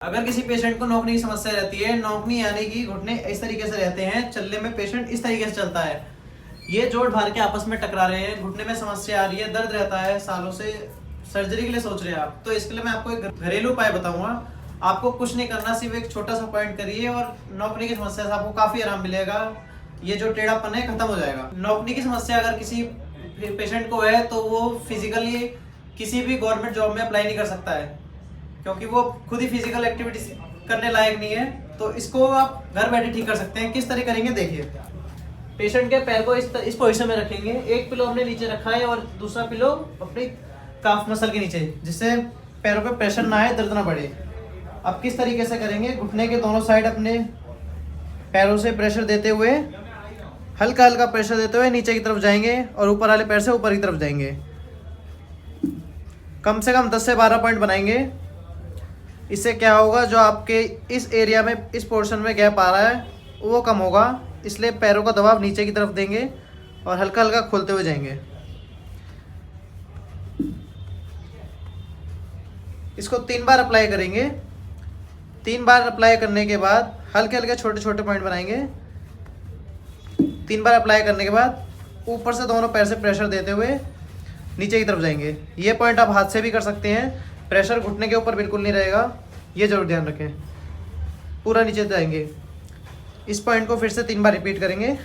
अगर किसी पेशेंट को नौकनी की समस्या रहती है, नौकनी यानी कि घुटने इस तरीके से रहते हैं, चलने में पेशेंट इस तरीके से चलता है, ये जोड़ भार के आपस में टकरा रहे हैं, घुटने में समस्या आ रही है, दर्द रहता है, सालों से सर्जरी के लिए सोच रहे हैं आप, तो इसके लिए मैं आपको एक घरेलू उपाय बताऊंगा। आपको कुछ नहीं करना, सिर्फ एक छोटा सा पॉइंट करिए और नौकनी की समस्या से आपको काफी आराम मिलेगा। ये जो टेढ़ापन है खत्म हो जाएगा। नौकनी की समस्या अगर किसी पेशेंट को है तो वो फिजिकली किसी भी गवर्नमेंट जॉब में अप्लाई नहीं कर सकता है, क्योंकि वो खुद ही फिजिकल एक्टिविटीज करने लायक नहीं है। तो इसको आप घर बैठे ठीक कर सकते हैं। किस तरह करेंगे देखिए। पेशेंट के पैर को इस पोजीशन में रखेंगे, एक पिलो हमने नीचे रखा है और दूसरा पिलो अपनी काफ मसल के नीचे, जिससे पैरों पे प्रेशर ना आए, दर्द ना बढ़े। अब किस तरीके से करेंगे, घुटने के दोनों साइड अपने पैरों से प्रेशर देते हुए, हल्का हल्का प्रेशर देते हुए नीचे की तरफ जाएंगे और ऊपर वाले पैर से ऊपर की तरफ जाएंगे। कम से कम 10 से 12 पॉइंट बनाएंगे। इससे क्या होगा, जो आपके इस एरिया में, इस पोर्शन में गैप आ रहा है वो कम होगा, इसलिए पैरों का दबाव नीचे की तरफ देंगे और हल्का हल्का खोलते हुए जाएंगे। इसको 3 बार अप्लाई करेंगे। 3 बार अप्लाई करने के बाद हल्के हल्के छोटे छोटे पॉइंट बनाएंगे। 3 बार अप्लाई करने के बाद ऊपर से दोनों पैर से प्रेशर देते हुए नीचे की तरफ जाएंगे। ये पॉइंट आप हाथ से भी कर सकते हैं, प्रेशर घुटने के ऊपर बिल्कुल नहीं रहेगा, ये जरूर ध्यान रखें। पूरा नीचे जाएंगे। इस पॉइंट को फिर से 3 बार रिपीट करेंगे।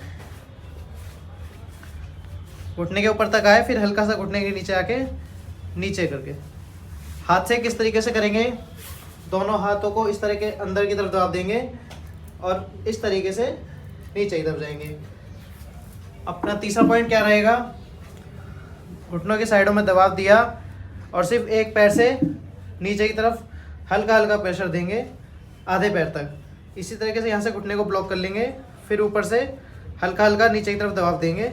घुटने के ऊपर तक आए, फिर हल्का सा घुटने के नीचे आके नीचे करके हाथ से किस तरीके से करेंगे, दोनों हाथों को इस तरह के अंदर की तरफ दबाव देंगे और इस तरीके से नीचे की तरफ जाएंगे। अपना तीसरा पॉइंट क्या रहेगा, घुटनों की साइडों में दबाव दिया और सिर्फ एक पैर से नीचे की तरफ हल्का हल्का प्रेशर देंगे आधे पैर तक। इसी तरीके से यहाँ से घुटने को ब्लॉक कर लेंगे, फिर ऊपर से हल्का हल्का नीचे की तरफ दबाव देंगे